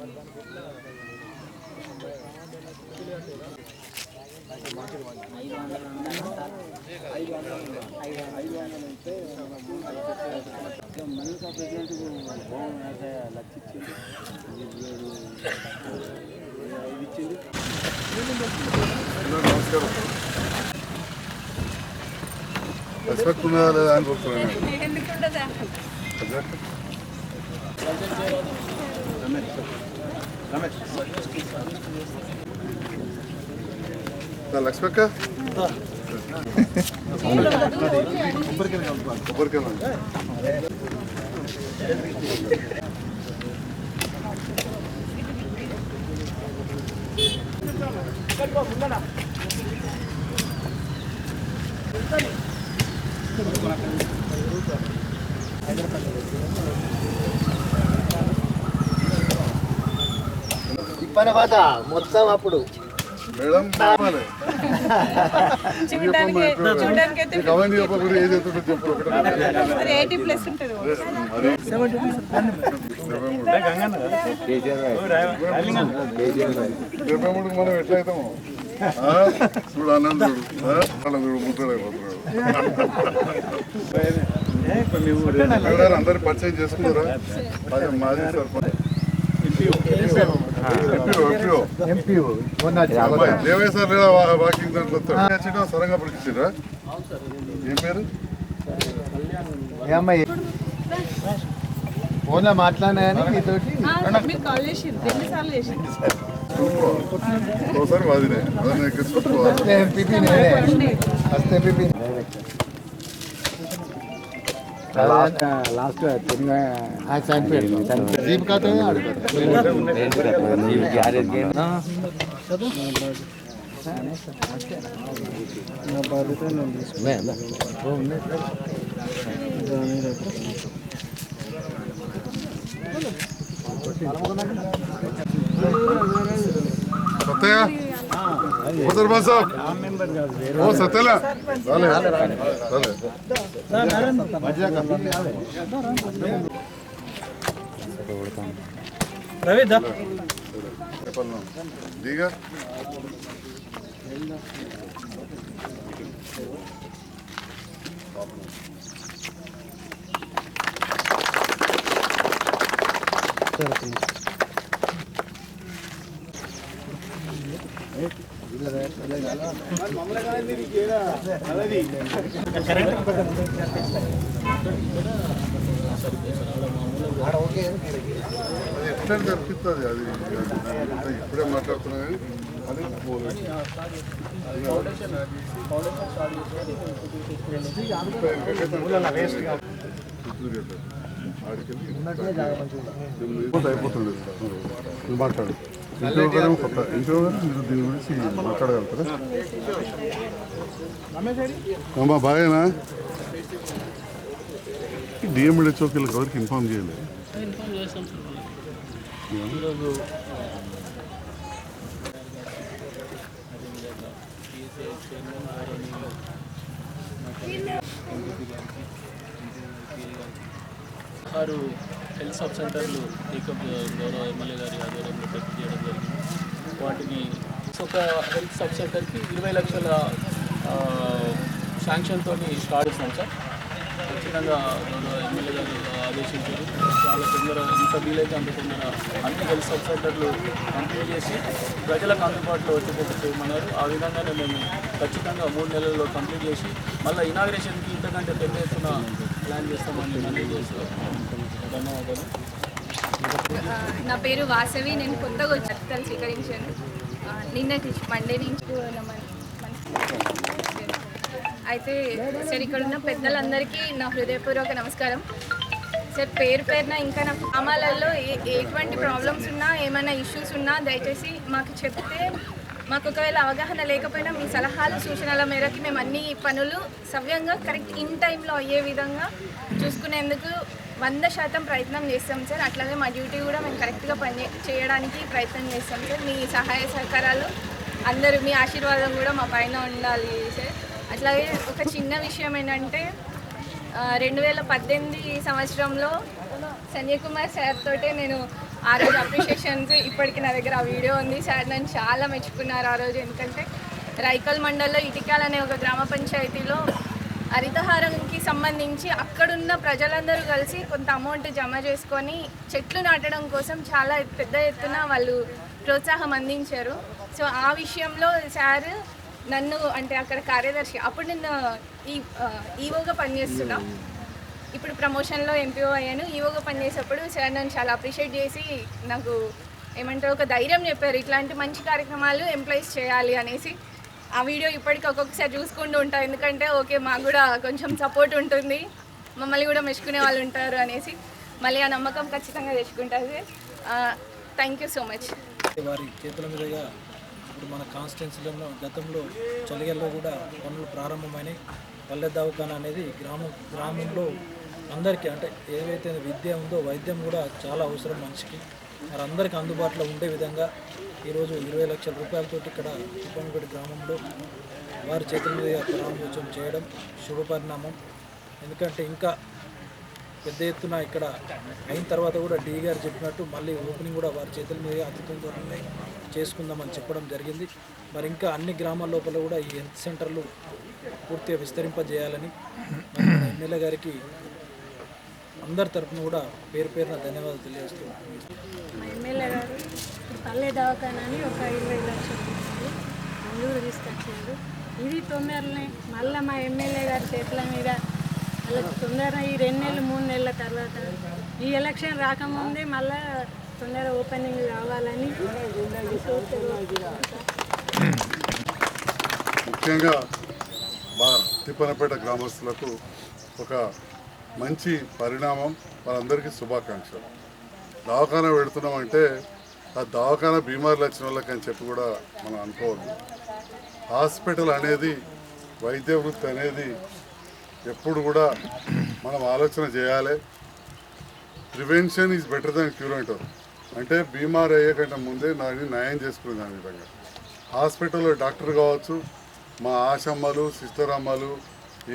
నమస్కారం. రెస్పెక్ట్ ఉన్నదా లేదా అని కోరుతున్నాను. లక్ష్మక్క కొబ్బరికాయలు ఇప్పటి పాత మొత్తం అప్పుడు మేడం అవన్నీ చెప్పకుండా ఏది ఎత్తుంటో చెప్పు. డెబ్బై మూడుకి మనం ఎట్లా అవుతాము చూడు అన్నం చూడు ముద్దరైపోతున్నాడు. అందరు పరిచయం చేసుకున్నారా? మాజీ సర్పంచ్ దేవేశ్వర్ లేదా వాకింగ్ దాంట్లో సరంగా పిలిచిరా. ఏం పేరు? ఏమ్మాయి ఫోన్లో మాట్లాడినా మీతోటి ఒకసారి వాదినే ఎంపీపీ నేనే వస్తే ఎంపీపీ లాస్ట్ జీప్ కాతే సత్య ముసర్బా సాబ్ ఓ సత్యలా దిగా ఎట్లా దొరుకుతుంది అది ఇప్పుడే మాట్లాడుతున్నా కానీ అది అయిపోతుంది. మాట్లాడు ఇంట్లో కొత్త ఇంట్లో మీరు దీని గురించి మాట్లాడగలుగుతారా? అమ్మా బాగానా? డిఎంహెచ్ఓకి ఎవరికి ఇన్ఫార్మ్ చేయలేదు. ఆరు హెల్త్ సబ్ సెంటర్లు టేకప్ గౌరవ ఎమ్మెల్యే గారి ఆధ్వర్యంలో టేకప్ చేయడం జరిగింది. వాటిని ఒక హెల్త్ సబ్ సెంటర్కి 20 లక్షల శాంక్షన్తో స్టార్ట్ చేస్తాం సార్. ఖచ్చితంగా గౌరవ ఎమ్మెల్యే గారు ఆదేశించారు. చాలా తొందరగా ఎంత వీలైతే అంత తొందర అన్ని హెల్త్ సబ్ సెంటర్లు కంప్లీట్ చేసి ప్రజలకు అందుబాటులో వచ్చేటట్టు చేయమన్నారు. ఆ విధంగానే మేము ఖచ్చితంగా 3 నెలల్లో కంప్లీట్ చేసి మళ్ళీ ఇనాగ్రేషన్కి ఇంతకంటే పెద్ద ఎత్తున ప్లాన్ చేస్తామని మళ్ళీ చేస్తాం. ధన్యవాదాలు. నా పేరు వాసవి. నేను కొత్తగా వచ్చి స్వీకరించాను. నిన్నటి మండే నుంచి అయితే సార్ ఇక్కడ ఉన్న పెద్దలందరికీ నా హృదయపూర్వక నమస్కారం సార్. పేరున ఇంకా నా గ్రామాలలో ఎటువంటి ప్రాబ్లమ్స్ ఉన్నా ఏమైనా ఇష్యూస్ ఉన్నా దయచేసి మాకు చెప్తే మాకు ఒకవేళ అవగాహన లేకపోయినా మీ సలహాలు సూచనల మేరకు మేము అన్ని పనులు సవ్యంగా కరెక్ట్ ఇన్ టైంలో అయ్యే విధంగా చూసుకునేందుకు 100% ప్రయత్నం చేస్తాం సార్. అట్లాగే మా డ్యూటీ కూడా మేము కరెక్ట్గా చేయడానికి ప్రయత్నం చేస్తాం సార్. మీ సహాయ సహకారాలు అందరూ మీ ఆశీర్వాదం కూడా మా పైన ఉండాలి సార్. అట్లాగే ఒక చిన్న విషయం ఏంటంటే 2018 సంవత్సరంలో సంజయ్ కుమార్ సార్ తోటే నేను ఆ రోజు అప్రిషియేషన్స్ ఇప్పటికి నా దగ్గర ఆ వీడియో ఉంది. సార్ నన్ను చాలా మెచ్చుకున్నారు ఆ రోజు. ఎందుకంటే రైకల్ మండల్లో ఇటికాల్ అనే ఒక గ్రామ పంచాయతీలో హరితహారంకి సంబంధించి అక్కడున్న ప్రజలందరూ కలిసి కొంత అమౌంట్ జమ చేసుకొని చెట్లు నాటడం కోసం చాలా పెద్ద ఎత్తున వాళ్ళు ప్రోత్సాహం అందించారు. సో ఆ విషయంలో సార్ నన్ను అంటే అక్కడ కార్యదర్శి, అప్పుడు నేను ఈవోగా పనిచేస్తున్నా, ఇప్పుడు ప్రమోషన్లో ఎంపీఓ అయ్యాను. ఈవోగా పనిచేసేటప్పుడు సార్ నన్ను చాలా అప్రిషియేట్ చేసి నాకు ఏమంటారు ఒక ధైర్యం చెప్పారు, ఇట్లాంటి మంచి కార్యక్రమాలు ఎంప్లాయీస్ చేయాలి అనేసి. ఆ వీడియో ఇప్పటికీ ఒక్కొక్కసారి చూసుకుంటూ ఉంటాను, ఎందుకంటే ఓకే మాకు కూడా కొంచెం సపోర్ట్ ఉంటుంది, మమ్మల్ని కూడా మెచ్చుకునే వాళ్ళు ఉంటారు అనేసి. మళ్ళీ ఆ నమ్మకం ఖచ్చితంగా తెచ్చుకుంటుంది. Thank you so much. వారి చేతుల మీదుగా ఇప్పుడు మన కాన్స్టిట్యున్సీలో గతంలో చలిగల్లో కూడా పనులు ప్రారంభమైనాయి. పల్లె దవాఖానా అనేది గ్రామంలో అందరికీ అంటే ఏవైతే విద్య ఉందో వైద్యం కూడా చాలా అవసరం మనిషికి, మరి అందరికీ అందుబాటులో ఉండే విధంగా ఈరోజు 20 లక్షల రూపాయలతో ఇక్కడ తిప్పనపేట గ్రామంలో వారి చేతుల మీదుగా ప్రారంభోత్సవం చేయడం శుభపరిణామం. ఎందుకంటే ఇంకా పెద్ద ఎత్తున ఇక్కడ అయిన తర్వాత కూడా డి గారు చెప్పినట్టు మళ్ళీ ఓపెనింగ్ కూడా వారి చేతుల మీద అతి తొందరలోనే చేసుకుందామని చెప్పడం జరిగింది. మరి ఇంకా అన్ని గ్రామాల లోపల కూడా ఈ హెల్త్ సెంటర్లు పూర్తిగా విస్తరింపజేయాలని ఎమ్మెల్యే గారికి అందరి తరఫున కూడా పేరు పేరున ధన్యవాదాలు తెలియజేస్తున్నాను. మా ఎమ్మెల్యే గారు పల్లె దవాఖానాని ఒక 20 లక్షల రూపాయలు మంజూరు తీసుకొచ్చారు. ఇది తొందరనే మళ్ళీ మా ఎమ్మెల్యే గారి చేతుల మీద అలా తొందరగా ఈ 2 నెలలు 3 నెలల తర్వాత ఈ ఎలక్షన్ రాకముందే మళ్ళీ తొందరగా ఓపెనింగ్ కావాలని ముఖ్యంగా మా తిప్పనపేట గ్రామస్తులకు ఒక మంచి పరిణామం, వాళ్ళందరికీ శుభాకాంక్షలు. దవాఖానా పెడుతున్నామంటే ఆ దవాఖానా బీమార్లు వచ్చిన వాళ్ళకి అని చెప్పి కూడా మనం అనుకోవద్దు. హాస్పిటల్ అనేది, వైద్య వృత్తి అనేది ఎప్పుడు కూడా మనం ఆలోచన చేయాలి. Prevention is better than cure అంటారు. అంటే బీమార్ అయ్యే కంటే ముందే దాన్ని నయం చేసుకునే దాని విధంగా హాస్పిటల్లో డాక్టర్ కావచ్చు, మా ఆశమ్మలు, సిస్టర్ అమ్మలు,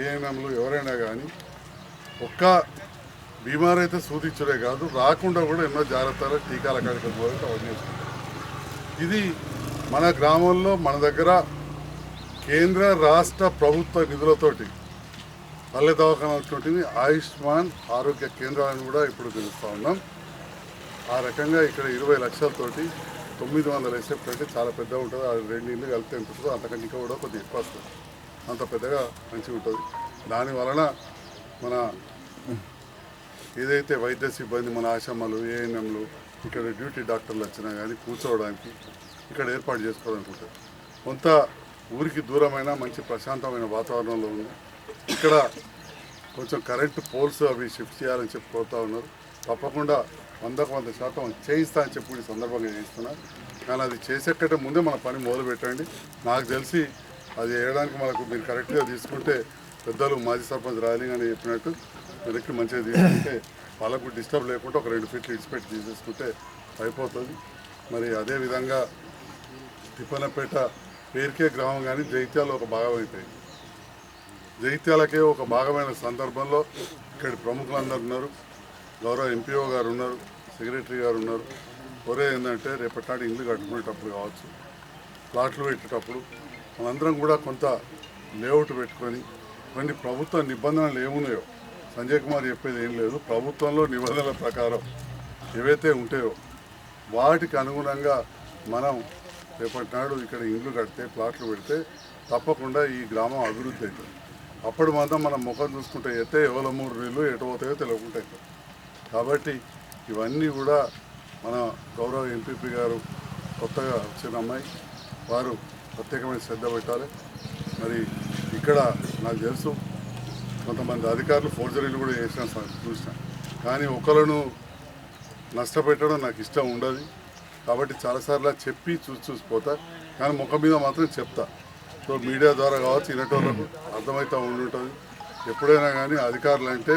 ఏఎన్ఎంలు ఎవరైనా కానీ ఒక్క బీమార్ అయితే సూదించడే కాదు, రాకుండా కూడా ఎన్నో జాగ్రత్తలు టీకాల కాడికి పోయి అవన్నీ చేసుకుంటారు. ఇది మన గ్రామంలో మన దగ్గర కేంద్ర రాష్ట్ర ప్రభుత్వ నిధులతోటి పల్లె దవాఖానాలతోటి ఆయుష్మాన్ ఆరోగ్య కేంద్రాలను కూడా ఇప్పుడు పిలుస్తూ ఉన్నాం. ఆ రకంగా ఇక్కడ 20 లక్షలతోటి 900 ఎస్ఎఫ్ట్ అంటే చాలా పెద్దగా ఉంటుంది. అది 2 ఇళ్ళు కలిపితే ఎంత ఉంటుందో అంతకంటే ఇంకా కూడా కొద్దిగా ఎక్కువ వస్తుంది. అంత పెద్దగా మంచిగా ఉంటుంది. దాని వలన మన ఏదైతే వైద్య సిబ్బంది, మన ఆశమ్మలు, ఏఎన్ఎంలు, ఇక్కడ డ్యూటీ డాక్టర్లు వచ్చినా కానీ కూర్చోవడానికి ఇక్కడ ఏర్పాటు చేసుకోవాలనుకుంటారు. కొంత ఊరికి దూరమైన మంచి ప్రశాంతమైన వాతావరణంలో ఉంది. ఇక్కడ కొంచెం కరెంటు పోల్స్ అవి షిఫ్ట్ చేయాలని చెప్పి కోరుతూ ఉన్నారు. తప్పకుండా 100% చేయిస్తా అని చెప్పి ఈ సందర్భంగా చేయిస్తున్నారు. కానీ అది చేసేకంటే ముందే మన పని మొదలు పెట్టండి. నాకు తెలిసి అది వేయడానికి మనకు మీరు కరెక్ట్గా తీసుకుంటే పెద్దలు మాజీ సర్పంచ్ రాయలింగ్ అని చెప్పినట్టు వెనక్కి మంచిగా తీసుకుంటే వాళ్ళకు డిస్టర్బ్ లేకుండా ఒక 2 ఫీట్లు ఇడిచిపెట్టి తీసేసుకుంటే అయిపోతుంది. మరి అదేవిధంగా తిప్పనపేట పేరుకే గ్రామం కానీ జైత్యాల ఒక భాగం అయిపోయింది. జైత్యాలకే ఒక భాగమైన సందర్భంలో ఇక్కడి ప్రముఖులందరూ ఉన్నారు. గౌరవ ఎంపీఓ గారు ఉన్నారు, సెక్రటరీ గారు ఉన్నారు. ఒరే ఏంటంటే రేపటి నాడు ఇల్లు కట్టుకునేటప్పుడు కావచ్చు, ప్లాట్లు పెట్టేటప్పుడు మనందరం కూడా కొంత లేఅవుట్ పెట్టుకొని కొన్ని ప్రభుత్వ నిబంధనలు ఏమున్నాయో సంజయ్ కుమార్ చెప్పేది ఏం లేదు. ప్రభుత్వంలో నిబంధనల ప్రకారం ఏవైతే ఉంటాయో వాటికి అనుగుణంగా మనం రేపటి నాడు ఇక్కడ ఇండ్లు కడితే, ప్లాట్లు పెడితే తప్పకుండా ఈ గ్రామం అభివృద్ధి అవుతుంది. అప్పుడు మాత్రం మనం ముఖం చూసుకుంటే అయితే ఎవరి 3 నీళ్ళు ఎటు పోతాయో తెలియకుండా అవుతుంది. కాబట్టి ఇవన్నీ కూడా మన గౌరవ ఎంపీపీ గారు కొత్తగా వచ్చిన అమ్మాయి వారు ప్రత్యేకమైన శ్రద్ధ పెట్టాలి. మరి ఇక్కడ నాకు తెలుసు కొంతమంది అధికారులు ఫోర్జరీలు కూడా చేసిన చూసిన, కానీ ఒకళ్ళను నష్టపెట్టడం నాకు ఇష్టం ఉండదు. కాబట్టి చాలాసార్లు చెప్పి చూసిపోతా, కానీ ముఖం మీద మాత్రం చెప్తా. సో మీడియా ద్వారా కావచ్చు ఇనటోళ్ళకు అర్థమవుతూ ఉండుంటుంది. ఎప్పుడైనా కానీ అధికారులు అంటే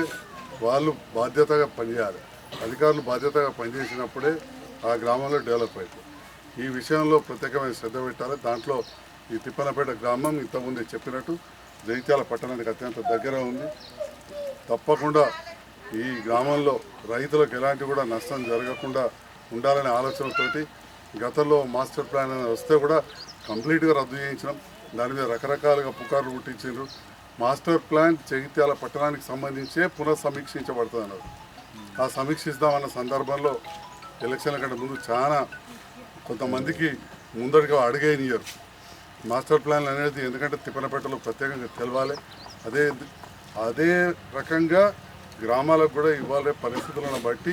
వాళ్ళు బాధ్యతగా పనిచేయాలి. అధికారులు బాధ్యతగా పనిచేసినప్పుడే ఆ గ్రామంలో డెవలప్ అవుతుంది. ఈ విషయంలో ప్రత్యేకమైన శ్రద్ధ పెట్టాలి. దాంట్లో ఈ తిప్పనపేట గ్రామం ఇంతకుముందే చెప్పినట్టు జైత్యాల పట్టణానికి అత్యంత దగ్గర ఉంది. తప్పకుండా ఈ గ్రామంలో రైతులకు ఎలాంటి కూడా నష్టం జరగకుండా ఉండాలనే ఆలోచనతోటి గతంలో మాస్టర్ ప్లాన్ అనేది వస్తే కూడా కంప్లీట్గా రద్దు చేయించడం, దాని మీద రకరకాలుగా పుకార్లు పుట్టించారు. మాస్టర్ ప్లాన్ జగిత్యాల పట్టణానికి సంబంధించే పునఃసమీక్షించబడుతుంది అన్నారు. ఆ సమీక్షిస్తామన్న సందర్భంలో ఎలక్షన్ల కంటే ముందు చాలా కొంతమందికి ముందడిగా అడిగేయనియరు. మాస్టర్ ప్లాన్ అనేది ఎందుకంటే తిప్పనపేటలో ప్రత్యేకంగా తెలవాలి. అదే రకంగా గ్రామాలకు కూడా ఇవ్వాలే పరిస్థితులను బట్టి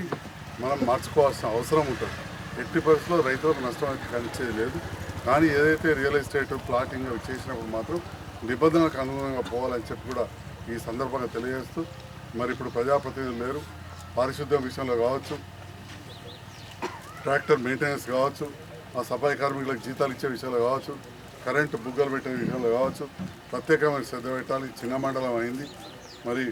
మనం మార్చుకోవాల్సిన అవసరం ఉంటుంది. ఎట్టి పరిస్థితుల్లో రైతులకు నష్టం అయితే కనిపించేది లేదు. కానీ ఏదైతే రియల్ ఎస్టేట్ ప్లాటింగ్ అవి చేసినప్పుడు మాత్రం నిబంధనలకు అనుగుణంగా పోవాలని చెప్పి కూడా ఈ సందర్భంగా తెలియజేస్తూ, మరి ఇప్పుడు ప్రజాప్రతినిధులు లేరు, పారిశుద్ధ్యం విషయంలో కావచ్చు, ట్రాక్టర్ మెయింటెనెన్స్ కావచ్చు, ఆ సఫాయి కార్మికులకు జీతాలు ఇచ్చే విషయంలో కావచ్చు, కరెంటు బుగ్గలు పెట్టే విషయంలో కావచ్చు ప్రత్యేకమైన శ్రద్ధ పెట్టాలి. చిన్న మండలం అయింది. మరి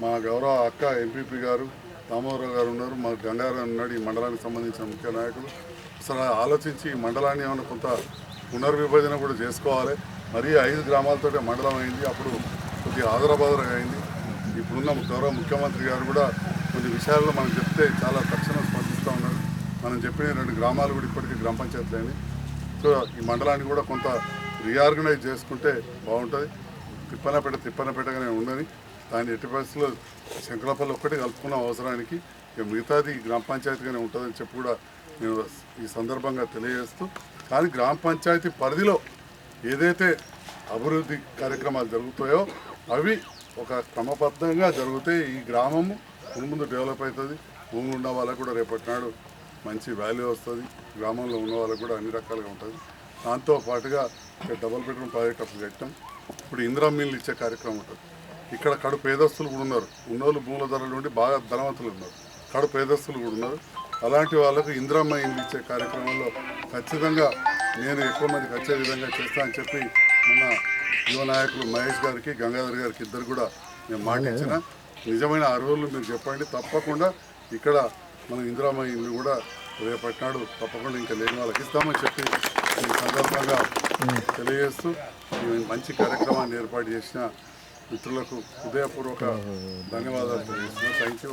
మా గౌరవ అక్క ఎంపీపీ గారు దామోదరావు గారు ఉన్నారు, మా గంగారావు ఉన్నాడు, ఈ మండలానికి సంబంధించిన ముఖ్య నాయకులు. అసలు ఆలోచించి ఈ మండలాన్ని ఏమైనా కొంత పునర్విభజన కూడా చేసుకోవాలి. మరి 5 గ్రామాలతో మండలం అయింది. అప్పుడు కొద్దిగా ఆదరాబాదరగా అయింది. ఇప్పుడున్న గౌరవ ముఖ్యమంత్రి గారు కూడా కొన్ని విషయాల్లో మనం చెప్తే చాలా తక్షణం స్పందిస్తూ ఉన్నారు. మనం చెప్పిన 2 గ్రామాలు కూడా ఇప్పటికీ గ్రామ పంచాయతీలు అయినాయి. సో ఈ మండలాన్ని కూడా కొంత రీఆర్గనైజ్ చేసుకుంటే బాగుంటుంది. తిప్పనపేటగానే ఉండని దాన్ని ఎట్టి పరిస్థితుల్లో శంకరాపల్లి ఒక్కటి కలుపుకున్న అవసరానికి ఇక మిగతాది గ్రామ పంచాయతీగానే ఉంటుందని చెప్పి కూడా నేను ఈ సందర్భంగా తెలియజేస్తూ, కానీ గ్రామ పంచాయతీ పరిధిలో ఏదైతే అభివృద్ధి కార్యక్రమాలు జరుగుతాయో అవి ఒక క్రమబద్ధంగా జరిగితే ఈ గ్రామము ముందు డెవలప్ అవుతుంది. భూములు ఉన్న వాళ్ళకు కూడా రేపటి నాడు మంచి వాల్యూ వస్తుంది. గ్రామంలో ఉన్న వాళ్ళకు కూడా అన్ని రకాలుగా ఉంటుంది. దాంతో పాటుగా ఇక్కడ డబుల్ బెడ్రూమ్ ప్రాజెక్ట్ అప్పుడు కట్టాం. ఇప్పుడు ఇందిరా మిల్లు ఇచ్చే కార్యక్రమం ఉంటుంది. ఇక్కడ కడు పేదస్తులు కూడా ఉన్నారు. ఉన్నోళ్ళు భూముల ధరల నుండి బాగా ధనవంతులు ఉన్నారు, కడు పేదస్తులు కూడా ఉన్నారు. అలాంటి వాళ్ళకు ఇందిరమ్మ ఇల్లు ఇచ్చే కార్యక్రమంలో ఖచ్చితంగా నేను ఎక్కువ మందికి వచ్చే విధంగా చేస్తా అని చెప్పి మన యువ నాయకులు మహేష్ గారికి, గంగాధర్ గారికి ఇద్దరు కూడా నేను మాట ఇచ్చిన. నిజమైన అర్హులు మీరు చెప్పండి, తప్పకుండా ఇక్కడ మన ఇందిరమ్మ ఇల్లు కూడా రేపటి నాడు తప్పకుండా ఇంకా లేని వాళ్ళకి ఇస్తామని చెప్పి ఈ సందర్భంగా తెలియజేస్తూ ఈ మంచి కార్యక్రమాన్ని ఏర్పాటు చేసిన మిత్రులకు హృదయపూర్వక ధన్యవాదాలు తెలియజేస్తున్నాను. Thank you.